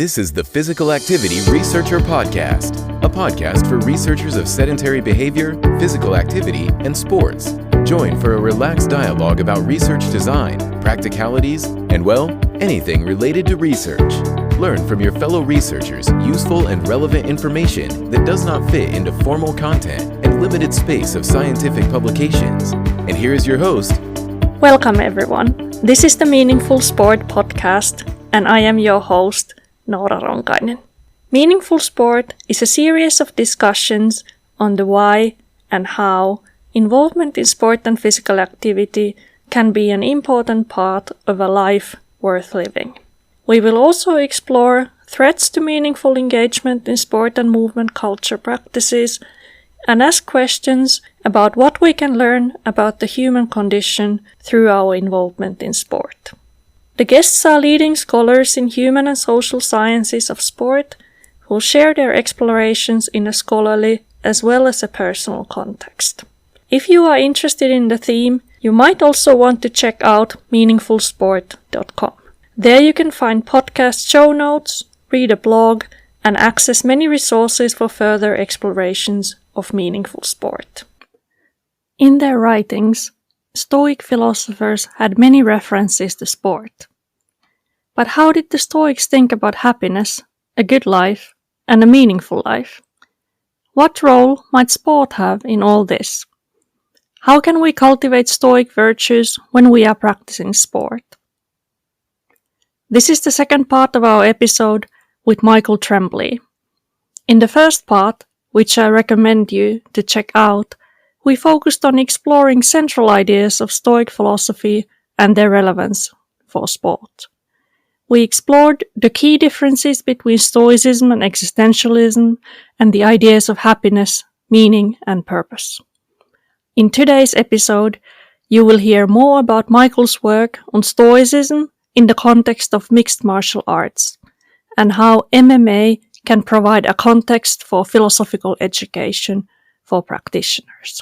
This is the Physical Activity Researcher Podcast, a podcast for researchers of sedentary behavior, physical activity, and sports. Join for a relaxed dialogue about research design, practicalities, and, well, anything related to research. Learn from your fellow researchers useful and relevant information that does not fit into formal content and limited space of scientific publications. And here is your host. Welcome everyone. This is the Meaningful Sport podcast, and I am your host, Noora Ronkainen. Meaningful Sport is a series of discussions on the why and how involvement in sport and physical activity can be an important part of a life worth living. We will also explore threats to meaningful engagement in sport and movement culture practices and ask questions about what we can learn about the human condition through our involvement in sport. The guests are leading scholars in human and social sciences of sport who will share their explorations in a scholarly as well as a personal context. If you are interested in the theme, you might also want to check out meaningfulsport.com. There you can find podcast show notes, read a blog, and access many resources for further explorations of meaningful sport. In their writings, Stoic philosophers had many references to sport. But how did the Stoics think about happiness, a good life, and a meaningful life? What role might sport have in all this? How can we cultivate Stoic virtues when we are practicing sport? This is the second part of our episode with Michael Tremblay. In the first part, which I recommend you to check out, we focused on exploring central ideas of Stoic philosophy and their relevance for sport. We explored the key differences between Stoicism and existentialism and the ideas of happiness, meaning, and purpose. In today's episode, you will hear more about Michael's work on Stoicism in the context of mixed martial arts, and how MMA can provide a context for philosophical education for practitioners.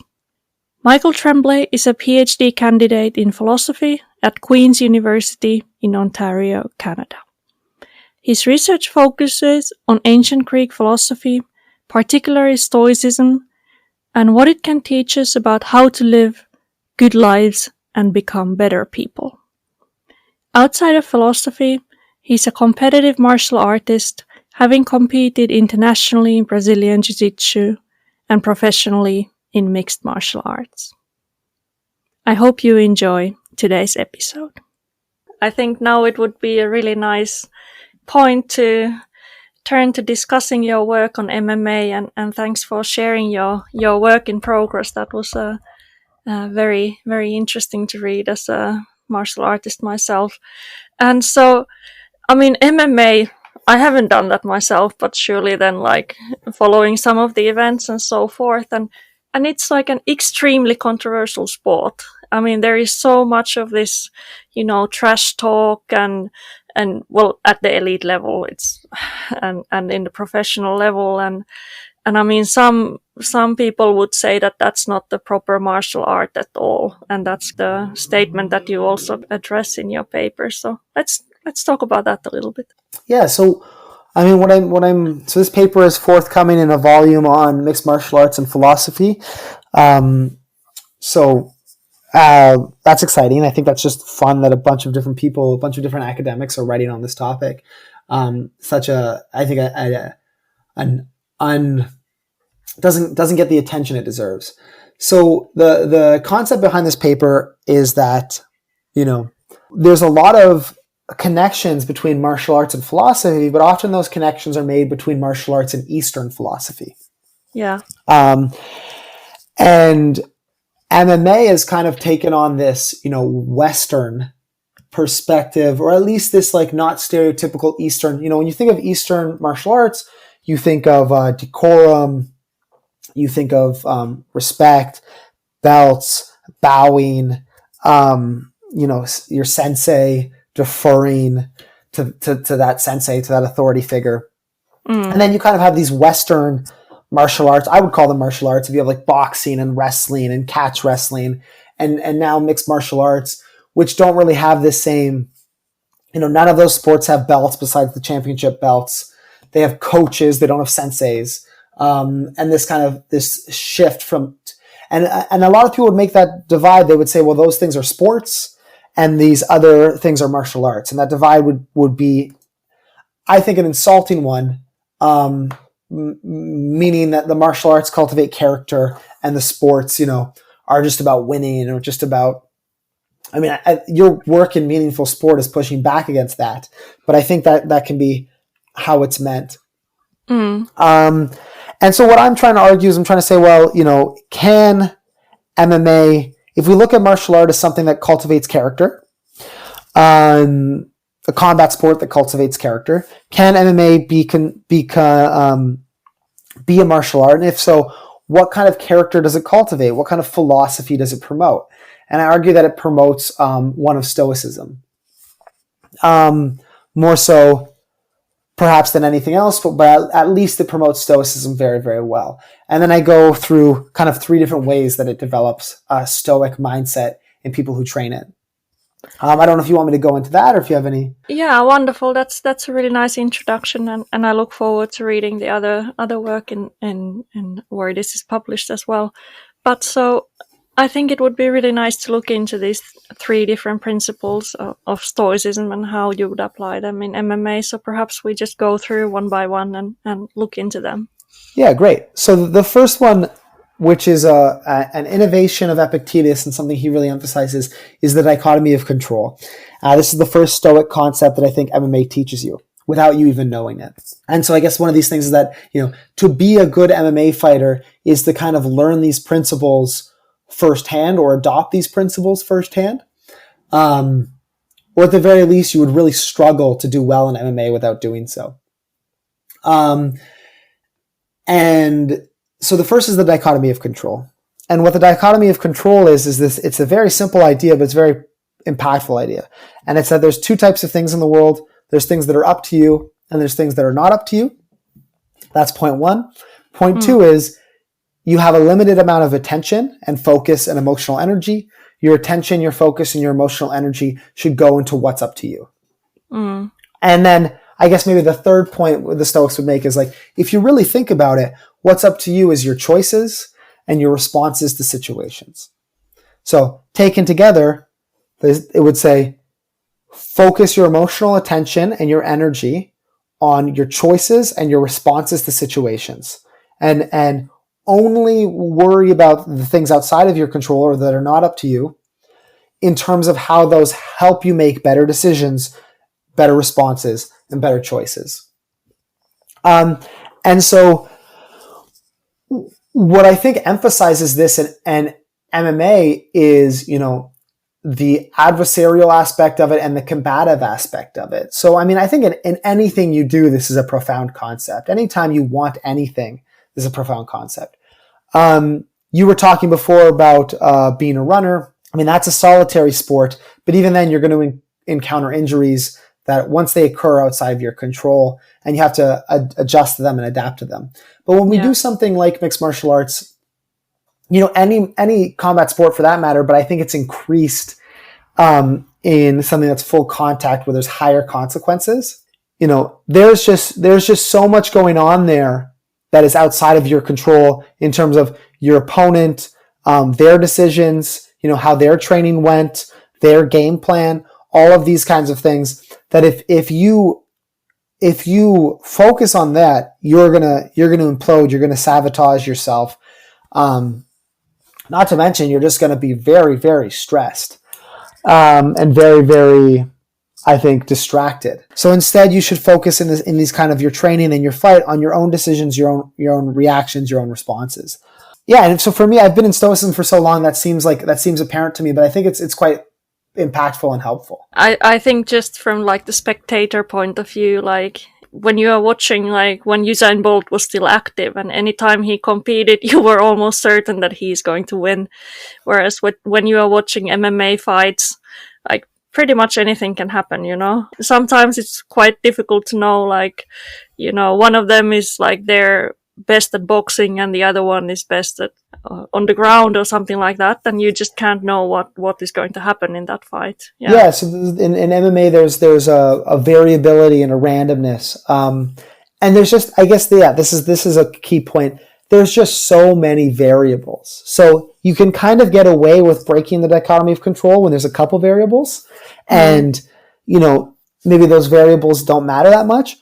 Michael Tremblay is a PhD candidate in philosophy at Queen's University in Ontario, Canada. His research focuses on ancient Greek philosophy, particularly Stoicism, and what it can teach us about how to live good lives and become better people. Outside of philosophy, he's a competitive martial artist, having competed internationally in Brazilian jiu-jitsu and professionally in mixed martial arts. I hope you enjoy today's episode. I think now it would be a really nice point to turn to discussing your work on MMA, and thanks for sharing your work in progress. That was very, very interesting to read as a martial artist myself. And so, MMA, I haven't done that myself, but surely then following some of the events and so forth. And it's like an extremely controversial sport. There is so much of this, trash talk and well, at the elite level, and in the professional level. And some people would say that that's not the proper martial art at all. And that's the statement that you also address in your paper. So let's talk about that a little bit. Yeah. So, so this paper is forthcoming in a volume on mixed martial arts and philosophy. That's exciting. I think that's just fun that a bunch of different people, a bunch of different academics are writing on this topic. Doesn't get the attention it deserves. So the concept behind this paper is that, there's a lot of connections between martial arts and philosophy, but often those connections are made between martial arts and Eastern philosophy. Yeah. And MMA has kind of taken on this, Western perspective, or at least this not stereotypical Eastern, when you think of Eastern martial arts, you think of decorum, you think of respect, belts, bowing, your sensei deferring to that sensei, to that authority figure. And then you kind of have these Western martial arts. I would call them martial arts. If you have boxing and wrestling and catch wrestling and now mixed martial arts, which don't really have the same None of those sports have belts besides the championship belts. They have coaches. They don't have senseis. And this shift from, and a lot of people would make that divide. They would say, well, those things are sports and these other things are martial arts. And that divide would be, I think, an insulting one, meaning that the martial arts cultivate character and the sports, are just about winning or just about, your work in meaningful sport is pushing back against that. But I think that can be how it's meant. And so what I'm trying to argue is I'm trying to say, well, can MMA, if we look at martial art as something that cultivates character, a combat sport that cultivates character, can MMA be a martial art? And if so, what kind of character does it cultivate? What kind of philosophy does it promote? And I argue that it promotes one of Stoicism. More so perhaps than anything else, but at least it promotes Stoicism very, very well. And then I go through kind of 3 different ways that it develops a Stoic mindset in people who train it. I don't know if you want me to go into that or if you have any. Yeah, wonderful. That's a really nice introduction, and I look forward to reading the other work in where this is published as well. But so I think it would be really nice to look into these 3 different principles of Stoicism and how you would apply them in MMA. So perhaps we just go through one by one and look into them. Yeah, great. So the first one, which is an innovation of Epictetus and something he really emphasizes, is the dichotomy of control. This is the first Stoic concept that I think MMA teaches you without you even knowing it. And so I guess one of these things is that, to be a good MMA fighter is to kind of learn these principles firsthand or adopt these principles firsthand. Or at the very least, you would really struggle to do well in MMA without doing so. And so the first is the dichotomy of control. And what the dichotomy of control is this, it's a very simple idea, but it's a very impactful idea. And it's that there's 2 types of things in the world. There's things that are up to you and there's things that are not up to you. That's point 1. Point 2 is you have a limited amount of attention and focus and emotional energy. Your attention, your focus, and your emotional energy should go into what's up to you. And then I guess maybe the third point the Stoics would make is like, if you really think about it, what's up to you is your choices and your responses to situations. So taken together, it would say, focus your emotional attention and your energy on your choices and your responses to situations. And only worry about the things outside of your control or that are not up to you in terms of how those help you make better decisions, better responses, and better choices. And so what I think emphasizes this in MMA is, the adversarial aspect of it and the combative aspect of it. So, I think in anything you do, this is a profound concept. Anytime you want anything, this is a profound concept. You were talking before about being a runner. That's a solitary sport, but even then you're going to encounter injuries that once they occur outside of your control, and you have to adjust to them and adapt to them. But when we do something like mixed martial arts, any combat sport for that matter, but I think it's increased in something that's full contact where there's higher consequences. There's just so much going on there that is outside of your control in terms of your opponent, their decisions, how their training went, their game plan, all of these kinds of things, that if you focus on that, you're gonna implode, you're gonna sabotage yourself. Not to mention, you're just gonna be very, very stressed, and very, very, I think, distracted. So instead, you should focus in these kind of your training and your fight on your own decisions, your own reactions, your own responses. Yeah, and so for me, I've been in Stoicism for so long that seems apparent to me, but I think it's quite impactful and helpful. I think just from like the spectator point of view, like when you are watching, like when Usain Bolt was still active and anytime he competed, you were almost certain that he's going to win. Whereas when you are watching MMA fights, like pretty much anything can happen, Sometimes it's quite difficult to know, like, one of them is like there best at boxing and the other one is best at on the ground or something like that, then you just can't know what is going to happen in that fight. Yeah. So in MMA, there's a variability and a randomness, and there's just, I guess, this is a key point. There's just so many variables. So you can kind of get away with breaking the dichotomy of control when there's a couple variables, and maybe those variables don't matter that much.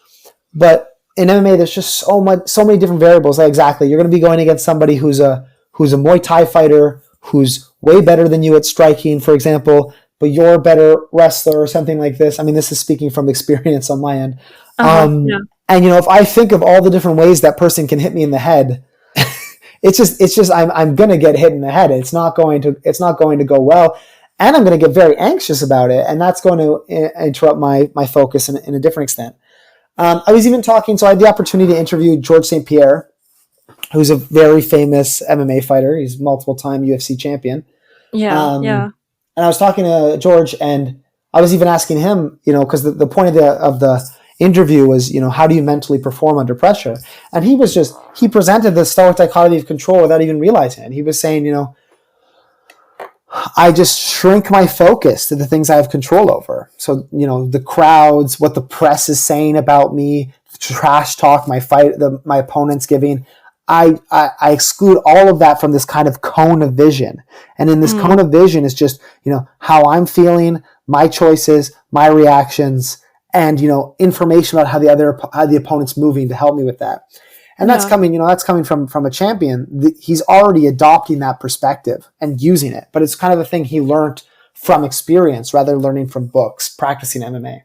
But in MMA, there's just so many different variables. Like, exactly, you're going to be going against somebody who's a Muay Thai fighter who's way better than you at striking, for example, but you're a better wrestler or something like this. I mean, this is speaking from experience on my end. And if I think of all the different ways that person can hit me in the head, it's just I'm going to get hit in the head. It's not going to go well, and I'm going to get very anxious about it, and that's going to interrupt my focus in a different extent. I was even talking, so I had the opportunity to interview George St. Pierre, who's a very famous MMA fighter. He's multiple-time UFC champion. And I was talking to George, and I was even asking him, because the point of the interview was, how do you mentally perform under pressure? And he presented the Stoic dichotomy of control without even realizing it. He was saying, I just shrink my focus to the things I have control over. So, the crowds, what the press is saying about me, the trash talk, my opponent's giving, I exclude all of that from this kind of cone of vision. And in this cone of vision is just, how I'm feeling, my choices, my reactions, and, information about how the opponent's moving to help me with that. And that's coming from a champion. He's already adopting that perspective and using it, but it's kind of a thing he learned from experience rather than learning from books, practicing MMA.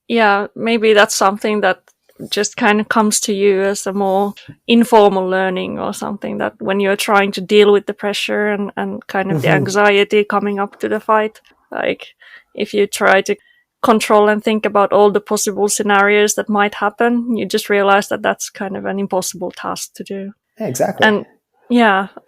Yeah, maybe that's something that just kind of comes to you as a more informal learning or something, that when you're trying to deal with the pressure and kind of the anxiety coming up to the fight, like if you try to control and think about all the possible scenarios that might happen, you just realize that that's kind of an impossible task to do. Yeah, exactly. And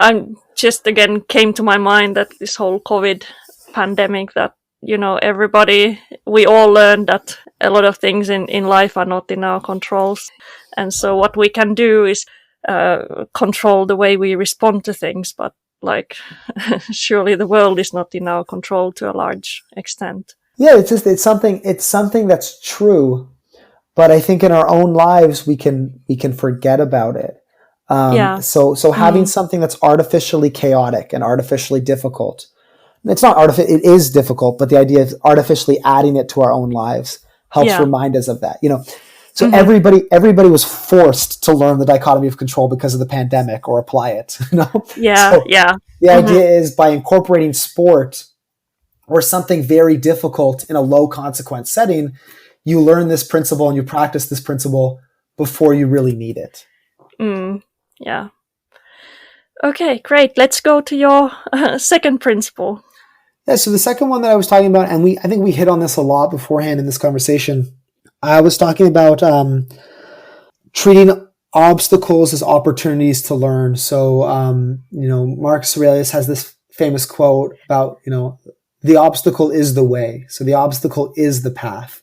I'm just again came to my mind that this whole COVID pandemic, that we all learned that a lot of things in life are not in our controls, and so what we can do is control the way we respond to things, but like surely the world is not in our control to a large extent. Yeah, it's something that's true, but I think in our own lives we can forget about it. So having something that's artificially chaotic and artificially difficult, it's not it is difficult, but the idea of artificially adding it to our own lives helps remind us of that. So everybody was forced to learn the dichotomy of control because of the pandemic or apply it. The idea is by incorporating sport or something very difficult in a low consequence setting, you learn this principle and you practice this principle before you really need it. Yeah. Okay, great. Let's go to your second principle. Yeah, so the second one that I was talking about, and I think we hit on this a lot beforehand in this conversation, I was talking about treating obstacles as opportunities to learn. So, Marcus Aurelius has this famous quote about, the obstacle is the way. So the obstacle is the path.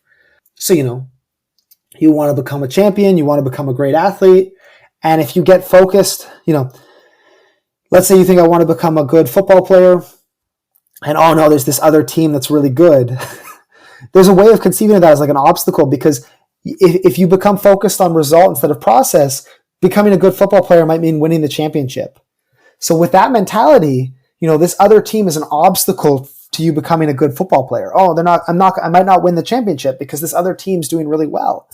So, you want to become a champion, you want to become a great athlete. And if you get focused, let's say you think I want to become a good football player, and oh no, there's this other team that's really good. There's a way of conceiving of that as like an obstacle, because if you become focused on result instead of process, becoming a good football player might mean winning the championship. So with that mentality, this other team is an obstacle to you becoming a good football player. Oh, I might not win the championship because this other team's doing really well.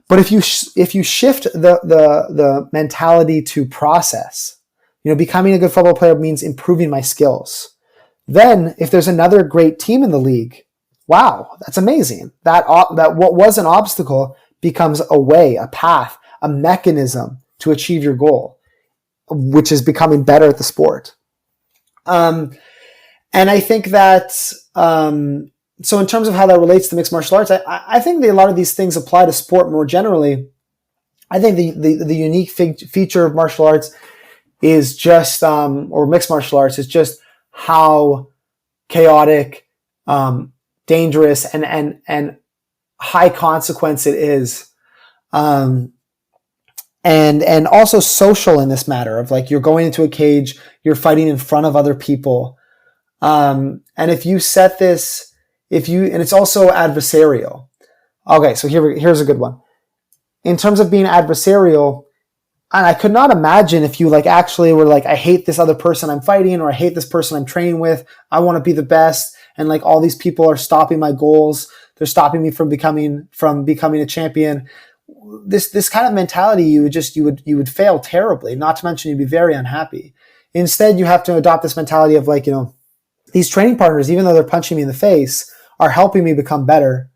But if you shift the mentality to process, becoming a good football player means improving my skills. Then if there's another great team in the league, wow, that's amazing. That what was an obstacle becomes a way, a path, a mechanism to achieve your goal, which is becoming better at the sport. And I think that, so in terms of how that relates to mixed martial arts, I think that a lot of these things apply to sport more generally. I think the unique feature of martial arts is just, or mixed martial arts is just how chaotic, dangerous, and high consequence it is. and also social in this matter of like, you're going into a cage, you're fighting in front of other people. And if you set this, and it's also adversarial. Okay, so here's a good one. In terms of being adversarial, and I could not imagine if you like actually were like, I hate this other person I'm fighting, or I hate this person I'm training with. I want to be the best. And like all these people are stopping my goals. They're stopping me from becoming a champion. This kind of mentality, you would fail terribly, not to mention you'd be very unhappy. Instead, you have to adopt this mentality of like, these training partners, even though they're punching me in the face, are helping me become better.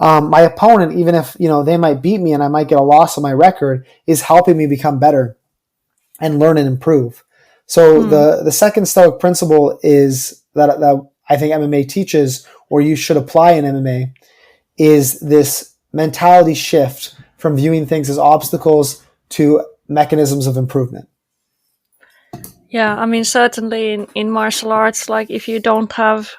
My opponent, even if, they might beat me and I might get a loss on my record, is helping me become better and learn and improve. So the second Stoic principle is that I think MMA teaches, or you should apply in MMA, is this mentality shift from viewing things as obstacles to mechanisms of improvement. Yeah, I mean, certainly in martial arts, like if you don't have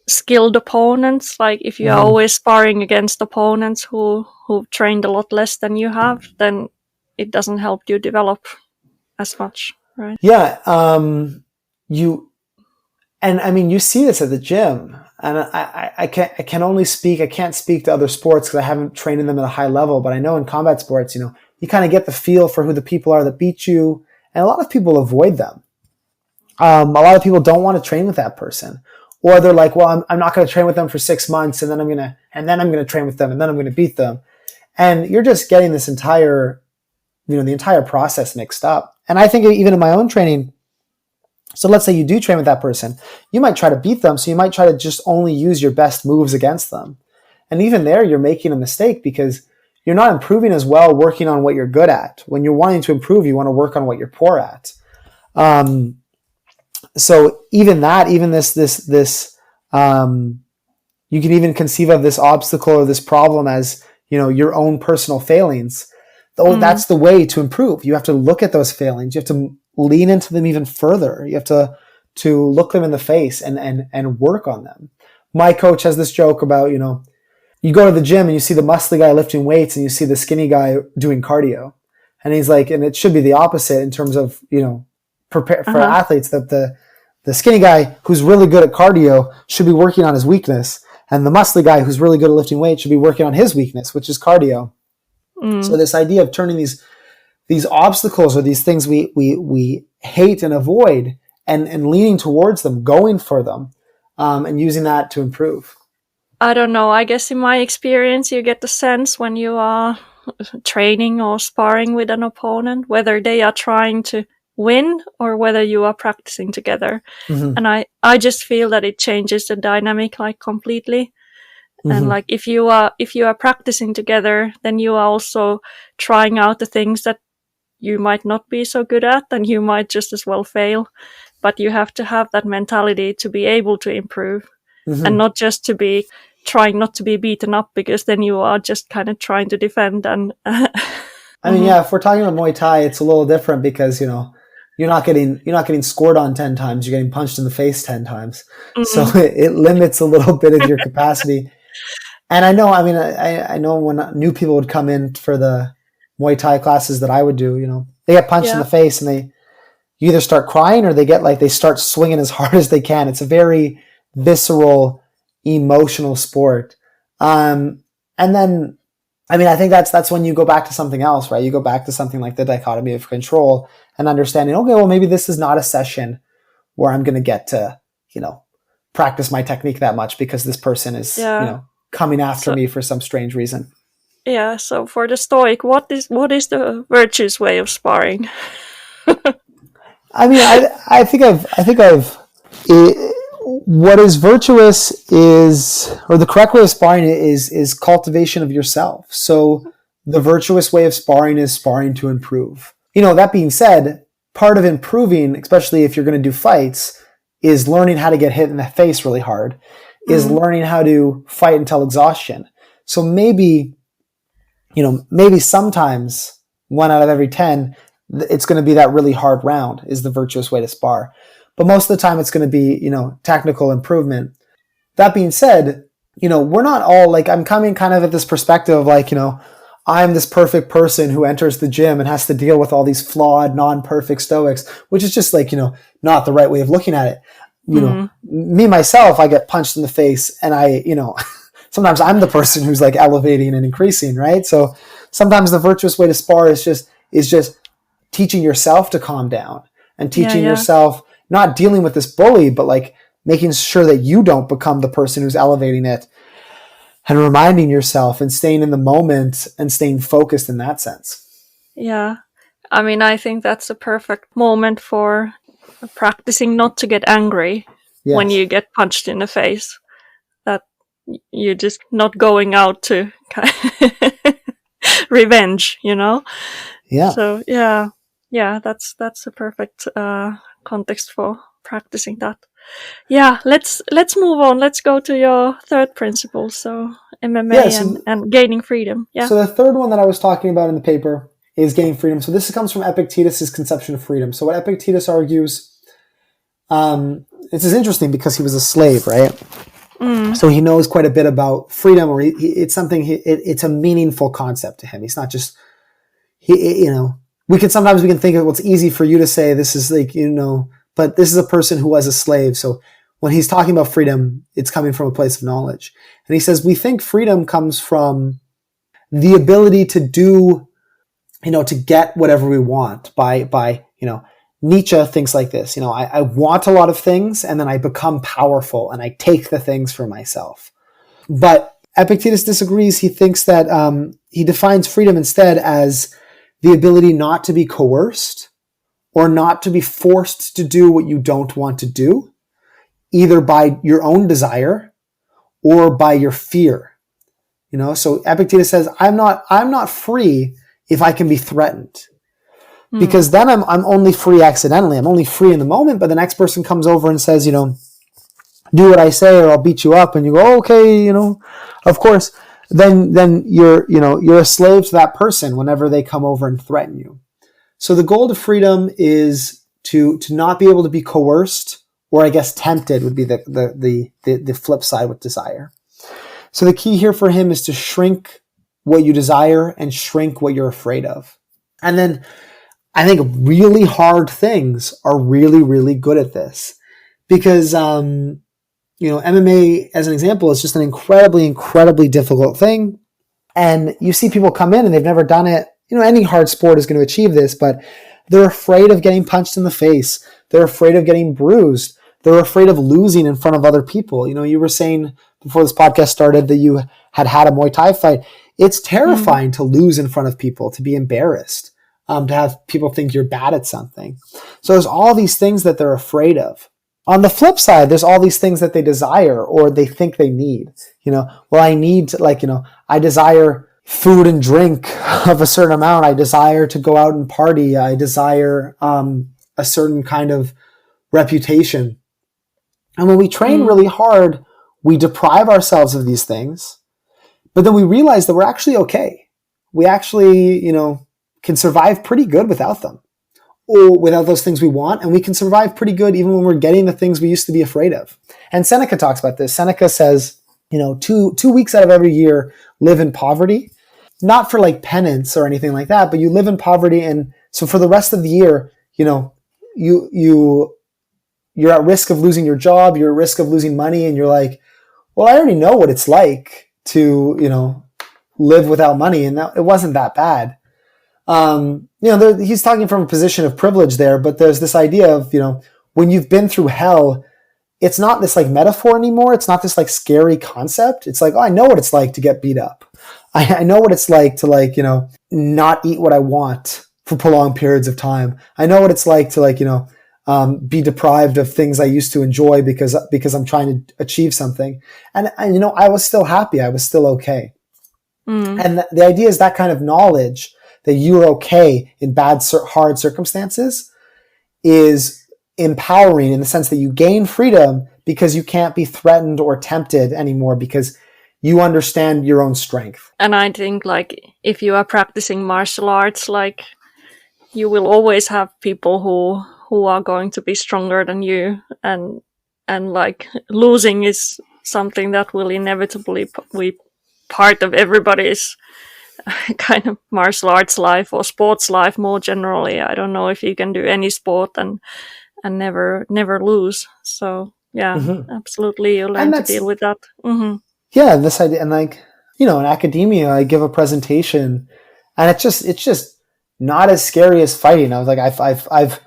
skilled opponents, like if you are always sparring against opponents who've trained a lot less than you have, then it doesn't help you develop as much, right? Yeah, you see this at the gym, and I can't speak to other sports because I haven't trained in them at a high level, but I know in combat sports, you kind of get the feel for who the people are that beat you, and a lot of people avoid them. A lot of people don't want to train with that person. Or they're like, well, I'm not going to train with them for 6 months, and then I'm going to train with them, and then I'm going to beat them. And you're just getting this entire, the entire process mixed up. And I think even in my own training, so let's say you do train with that person, you might try to beat them. So you might try to just only use your best moves against them. And even there, you're making a mistake because you're not improving as well working on what you're good at. When you're wanting to improve, you want to work on what you're poor at. So even this, you can even conceive of this obstacle or this problem as, your own personal failings. That's the way to improve. You have to look at those failings. You have to lean into them even further. You have to look them in the face and work on them. My coach has this joke about, you go to the gym and you see the muscly guy lifting weights and you see the skinny guy doing cardio. And he's like, and it should be the opposite in terms of, prepare for athletes, that the skinny guy who's really good at cardio should be working on his weakness, and the muscly guy who's really good at lifting weights should be working on his weakness, which is cardio. So this idea of turning these obstacles or these things we hate and avoid and leaning towards them, going for them, and using that to improve. I don't know. I guess in my experience, you get the sense when you are training or sparring with an opponent, whether they are trying to win or whether you are practicing together. And I just feel that it changes the dynamic like completely. And like if you are practicing together, then you are also trying out the things that you might not be so good at, and you might just as well fail. But you have to have that mentality to be able to improve, and not just to be trying not to be beaten up, because then you are just kind of trying to defend. And I mean, if we're talking about Muay Thai, it's a little different because, you're not getting scored on 10 times. You're getting punched in the face 10 times. So it limits a little bit of your capacity. And I know when new people would come in for the Muay Thai classes that I would do, they get punched in the face and you either start crying or they start swinging as hard as they can. It's a very visceral, emotional sport. And then, I think that's when you go back to something else, right? You go back to something like the dichotomy of control and understanding, okay, well, maybe this is not a session where I'm going to get to, practice my technique that much because this person is, coming after me for some strange reason. Yeah. So for the Stoic, what is the virtuous way of sparring? I think what is virtuous is, or the correct way of sparring is cultivation of yourself. So the virtuous way of sparring is sparring to improve. That being said, part of improving, especially if you're going to do fights, is learning how to get hit in the face really hard, is learning how to fight until exhaustion. So maybe sometimes 1 out of every 10, it's going to be that really hard round is the virtuous way to spar. But most of the time it's going to be, technical improvement. That being said, we're not all like, I'm coming kind of at this perspective of like, I'm this perfect person who enters the gym and has to deal with all these flawed, non-perfect Stoics, which is just like, not the right way of looking at it. Me, myself, I get punched in the face and sometimes I'm the person who's like elevating and increasing, right? So sometimes the virtuous way to spar is just teaching yourself to calm down and teaching yourself, not dealing with this bully, but like making sure that you don't become the person who's elevating it, and reminding yourself and staying in the moment and staying focused in that sense. Yeah. I mean, I think that's a perfect moment for practicing not to get angry when you get punched in the face. That you're just not going out to revenge, Yeah. So yeah, that's a perfect context for practicing that. Yeah, let's move on. Let's go to your third principle. So MMA and gaining freedom. Yeah. So the third one that I was talking about in the paper is gaining freedom. So this comes from Epictetus' conception of freedom. So what Epictetus argues, this is interesting because he was a slave, right? So he knows quite a bit about freedom, or it's something. It's a meaningful concept to him. He's not just we can think of what's easy for you to say. This is like but this is a person who was a slave. So when he's talking about freedom, it's coming from a place of knowledge. And he says, we think freedom comes from the ability to do, to get whatever we want by Nietzsche thinks like this, I want a lot of things and then I become powerful and I take the things for myself. But Epictetus disagrees. He thinks that he defines freedom instead as the ability not to be coerced or not to be forced to do what you don't want to do, either by your own desire or by your fear. So Epictetus says, I'm not free if I can be threatened. Because then I'm only free accidentally. I'm only free in the moment, but the next person comes over and says, do what I say or I'll beat you up. And you go, okay, of course. Then you're a slave to that person whenever they come over and threaten you. So the goal to freedom is to not be able to be coerced, or I guess tempted would be the flip side with desire. So the key here for him is to shrink what you desire and shrink what you're afraid of. And then I think really hard things are really, really good at this because, MMA as an example is just an incredibly, incredibly difficult thing. And you see people come in and they've never done it. Any hard sport is going to achieve this, but they're afraid of getting punched in the face. They're afraid of getting bruised. They're afraid of losing in front of other people. You were saying before this podcast started that you had a Muay Thai fight. It's terrifying to lose in front of people, to be embarrassed, to have people think you're bad at something. So there's all these things that they're afraid of. On the flip side, there's all these things that they desire or they think they need. I need to, I desire food and drink of a certain amount. I desire to go out and party. I desire a certain kind of reputation. And when we train really hard, we deprive ourselves of these things, but then we realize that we're actually okay. We actually, can survive pretty good without them, or without those things we want. And we can survive pretty good even when we're getting the things we used to be afraid of. And Seneca talks about this. Seneca says, 2 weeks out of every year live in poverty, not for like penance or anything like that, but you live in poverty. And so for the rest of the year, you're at risk of losing your job. You're at risk of losing money. And you're like, well, I already know what it's like to, live without money. And it wasn't that bad. He's talking from a position of privilege there, but there's this idea of, when you've been through hell, it's not this like metaphor anymore. It's not this like scary concept. It's like, oh, I know what it's like to get beat up. I know what it's like to not eat what I want for prolonged periods of time. I know what it's like to be deprived of things I used to enjoy because I'm trying to achieve something. And I was still happy. I was still okay. And the idea is that kind of knowledge that you're okay in bad, hard circumstances is empowering in the sense that you gain freedom because you can't be threatened or tempted anymore because you understand your own strength. And I think if you are practicing martial arts, you will always have people who are going to be stronger than you, and losing is something that will inevitably be part of everybody's kind of martial arts life or sports life more generally. I don't know if you can do any sport and never lose. So yeah, absolutely, you learn And to deal with that. yeah, this idea, and like, in academia, I give a presentation, and it's just not as scary as fighting. I was like, I've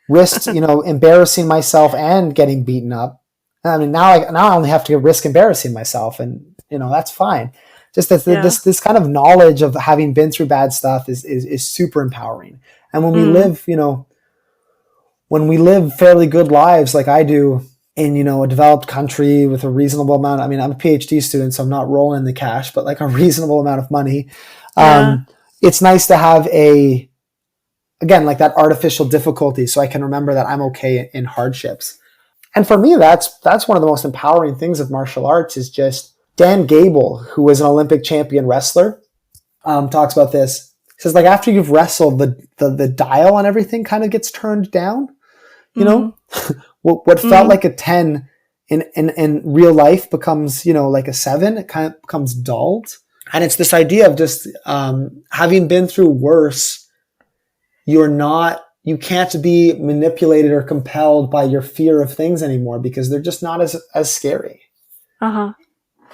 risked, embarrassing myself and getting beaten up. I mean, now I only have to risk embarrassing myself, and that's fine. Just this kind of knowledge of having been through bad stuff is super empowering. And when we live, when we live fairly good lives like I do in, a developed country with a reasonable amount, I mean, I'm a PhD student, so I'm not rolling the cash, but like a reasonable amount of money. It's nice to have again, like that artificial difficulty, so I can remember that I'm okay in hardships. And for me, that's one of the most empowering things of martial arts is just Dan Gable, who was an Olympic champion wrestler, talks about this. He says, like, after you've wrestled, the dial on everything kind of gets turned down. What felt like a 10 in real life becomes, like a 7. It kind of becomes dulled. And it's this idea of just having been through worse, you can't be manipulated or compelled by your fear of things anymore because they're just not as scary.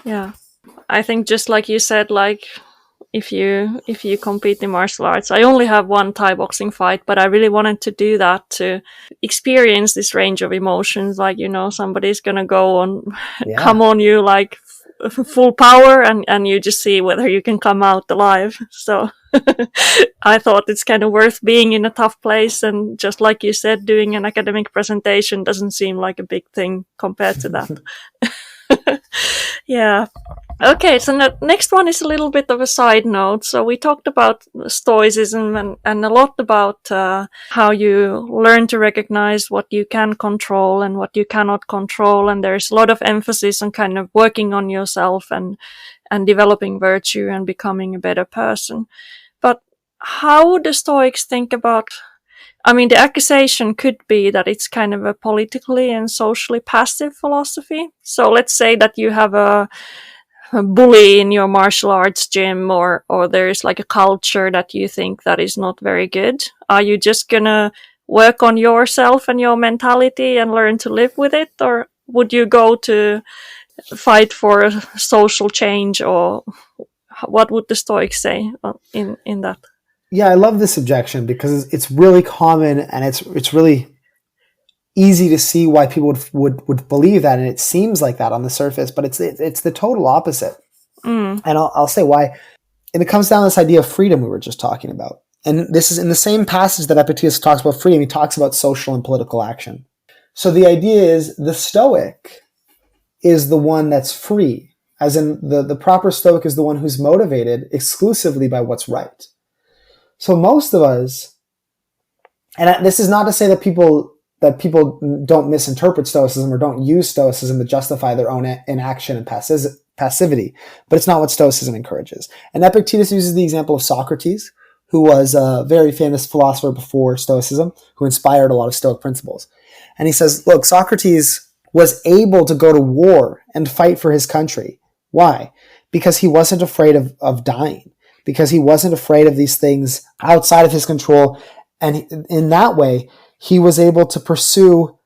Yeah. I think just like you said, like if you compete in martial arts, I only have one Thai boxing fight, but I really wanted to do that to experience this range of emotions. Like, somebody's going to go on, come on you like full power and you just see whether you can come out alive. So I thought it's kind of worth being in a tough place. And just like you said, doing an academic presentation doesn't seem like a big thing compared to that. Yeah. Okay, so the next one is a little bit of a side note. So we talked about Stoicism and a lot about how you learn to recognize what you can control and what you cannot control. And there's a lot of emphasis on kind of working on yourself and developing virtue and becoming a better person. But how would the Stoics think about, I mean, the accusation could be that it's kind of a politically and socially passive philosophy. So let's say that you have a bully in your martial arts gym or there's like a culture that you think that is not very good. Are you just gonna work on yourself and your mentality and learn to live with it? Or would you go to fight for a social change, or what would the Stoics say in that? Yeah, I love this objection because it's really common and it's really easy to see why people would believe that, and it seems like that on the surface, but it's the total opposite. And I'll say why. And it comes down to this idea of freedom we were just talking about. And this is in the same passage that Epictetus talks about freedom. He talks about social and political action. So the idea is the Stoic is the one that's free, as in the proper Stoic is the one who's motivated exclusively by what's right. So most of us, and this is not to say that people don't misinterpret Stoicism or don't use Stoicism to justify their own inaction and passivity, but it's not what Stoicism encourages. And Epictetus uses the example of Socrates, who was a very famous philosopher before Stoicism, who inspired a lot of Stoic principles. And he says, look, Socrates was able to go to war and fight for his country. Why? Because he wasn't afraid of dying, because he wasn't afraid of these things outside of his control. And in that way, he was able to pursue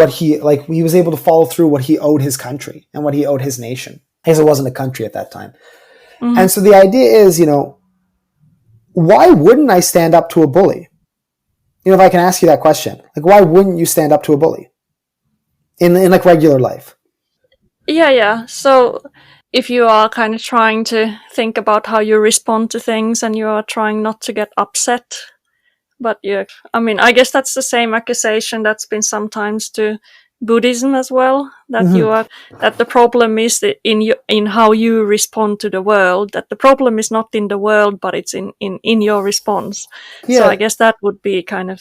he was able to follow through what he owed his country and what he owed his nation, because it wasn't a country at that time. Mm-hmm. And so the idea is, why wouldn't I stand up to a bully? If I can ask you that question, like, why wouldn't you stand up to a bully in like regular life? Yeah. So if you are kind of trying to think about how you respond to things and you are trying not to get upset, but I guess that's the same accusation that's been sometimes to Buddhism as well, that that the problem is in how you respond to the world, that the problem is not in the world, but it's in your response. Yeah. So I guess that would be kind of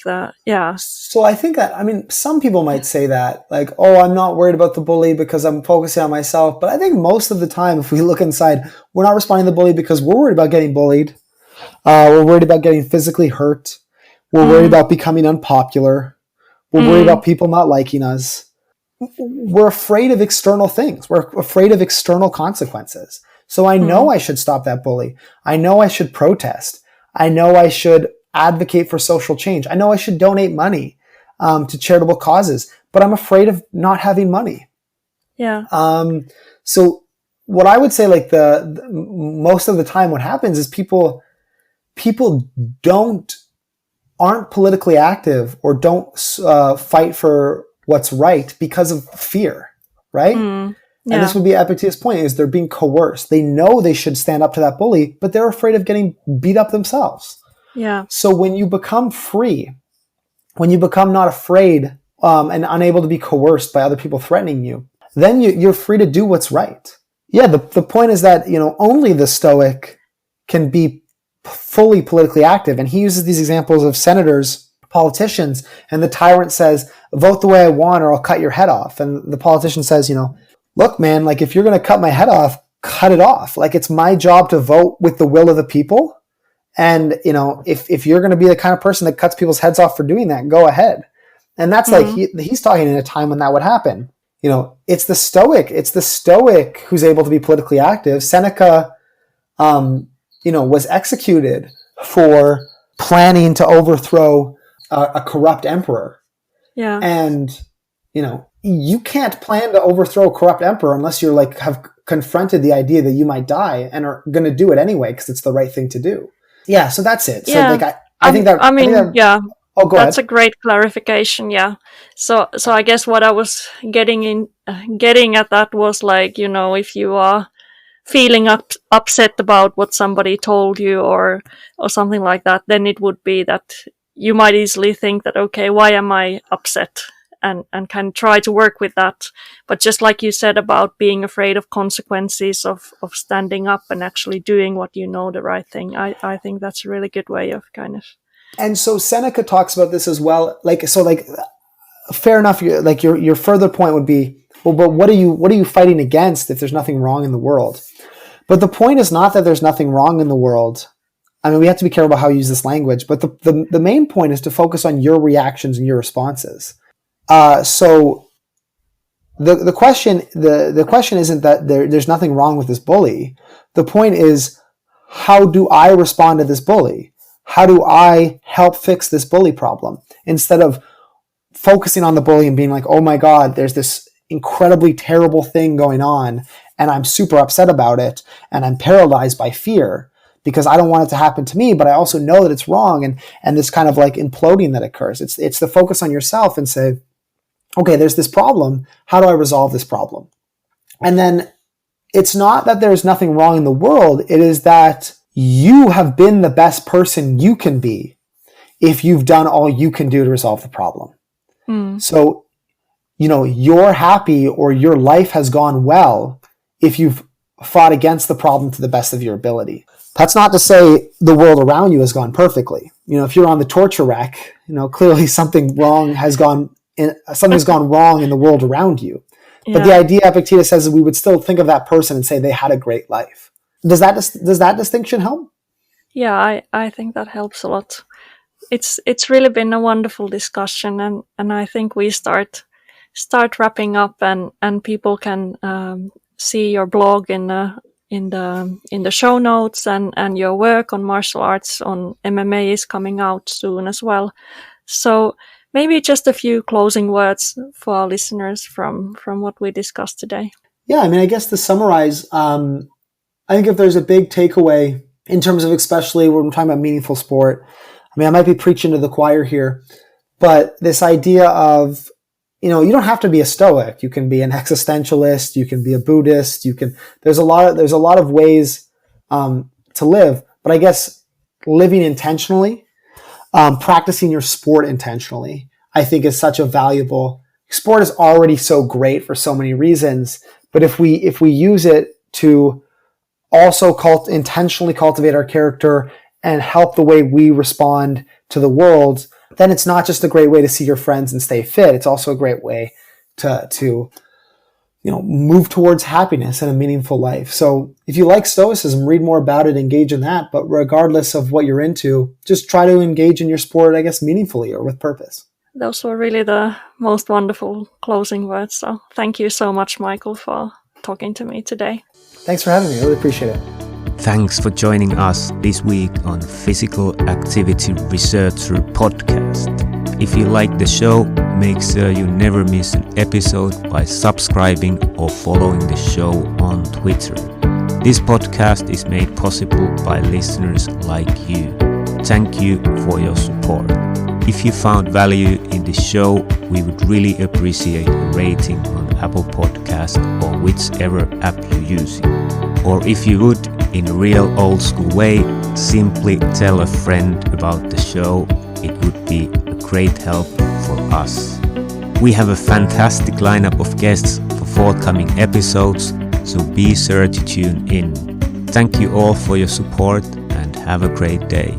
So I think some people might say that, like, oh, I'm not worried about the bully because I'm focusing on myself. But I think most of the time, if we look inside, we're not responding to the bully because we're worried about getting bullied. We're worried about getting physically hurt. We're worried about becoming unpopular. We're worried about people not liking us. We're afraid of external things. We're afraid of external consequences. So I know I should stop that bully. I know I should protest. I know I should advocate for social change. I know I should donate money to charitable causes, but I'm afraid of not having money. Yeah. So what I would say, like the most of the time, what happens is people aren't politically active or don't fight for what's right because of fear, right? Yeah. And this would be Epictetus' point, is they're being coerced. They know they should stand up to that bully, but they're afraid of getting beat up themselves. Yeah. So when you become free, when you become not afraid and unable to be coerced by other people threatening you, then you're free to do what's right. Yeah, the point is that, only the Stoic can be fully politically active. And he uses these examples of senators, politicians, and the tyrant says, vote the way I want or I'll cut your head off. And the politician says, look, man, like if you're going to cut my head off, cut it off. Like it's my job to vote with the will of the people. And, if you're going to be the kind of person that cuts people's heads off for doing that, go ahead. And that's like, he's talking in a time when that would happen. It's the Stoic who's able to be politically active. Seneca, was executed for planning to overthrow a corrupt emperor. Yeah. And, you can't plan to overthrow a corrupt emperor unless you're like have confronted the idea that you might die and are going to do it anyway because it's the right thing to do. Yeah. So that's it. Yeah. So like, I think that. Yeah. Oh, go That's ahead. a great clarification. Yeah. So I guess what I was getting at that was like, if you are feeling upset about what somebody told you or something like that, then it would be that you might easily think that, okay, why am I upset? And can try to work with that. But just like you said about being afraid of consequences of standing up and actually doing what the right thing, I think that's a really good way of kind of. And so Seneca talks about this as well. Fair enough. Your further point would be, well, but what are you fighting against if there's nothing wrong in the world? But the point is not that there's nothing wrong in the world. I mean, we have to be careful about how we use this language, but the main point is to focus on your reactions and your responses. So the question isn't that there's nothing wrong with this bully. The point is, how do I respond to this bully? How do I help fix this bully problem? Instead of focusing on the bully and being like, oh my God, there's this incredibly terrible thing going on and I'm super upset about it and I'm paralyzed by fear because I don't want it to happen to me, but I also know that it's wrong, and this kind of like imploding that occurs. It's the focus on yourself and say, okay, there's this problem. How do I resolve this problem? And then it's not that there's nothing wrong in the world. It is that you have been the best person you can be if you've done all you can do to resolve the problem. So, you're happy or your life has gone well if you've fought against the problem to the best of your ability. That's not to say the world around you has gone perfectly. If you're on the torture rack, clearly something's gone wrong in the world around you. Yeah. But the idea Epictetus says is we would still think of that person and say they had a great life. Does that distinction help? Yeah, I think that helps a lot. It's really been a wonderful discussion, and I think we start wrapping up, and people can see your blog in the show notes, and your work on martial arts on MMA is coming out soon as well. So maybe just a few closing words for our listeners from what we discussed today. Yeah, I mean, I guess to summarize, I think if there's a big takeaway in terms of, especially when we're talking about meaningful sport, I mean, I might be preaching to the choir here, but this idea of, you don't have to be a Stoic. You can be an existentialist. You can be a Buddhist. There's a lot of ways to live, but I guess living intentionally, practicing your sport intentionally, I think is such a valuable. Sport is already so great for so many reasons, but if we use it to also intentionally cultivate our character and help the way we respond to the world, then it's not just a great way to see your friends and stay fit. It's also a great way to move towards happiness and a meaningful life. So if you like Stoicism, read more about it, engage in that. But regardless of what you're into, just try to engage in your sport, I guess, meaningfully or with purpose. Those were really the most wonderful closing words. So thank you so much, Michael, for talking to me today. Thanks for having me. I really appreciate it. Thanks for joining us this week on Physical Activity Researcher Podcast. If you like the show, make sure you never miss an episode by subscribing or following the show on Twitter. This podcast is made possible by listeners like you. Thank you for your support. If you found value in the show, we would really appreciate a rating on Apple Podcasts or whichever app you're using. Or if you would, in a real old school way, simply tell a friend about the show. It would be a great help for us. We have a fantastic lineup of guests for forthcoming episodes, so be sure to tune in. Thank you all for your support and have a great day.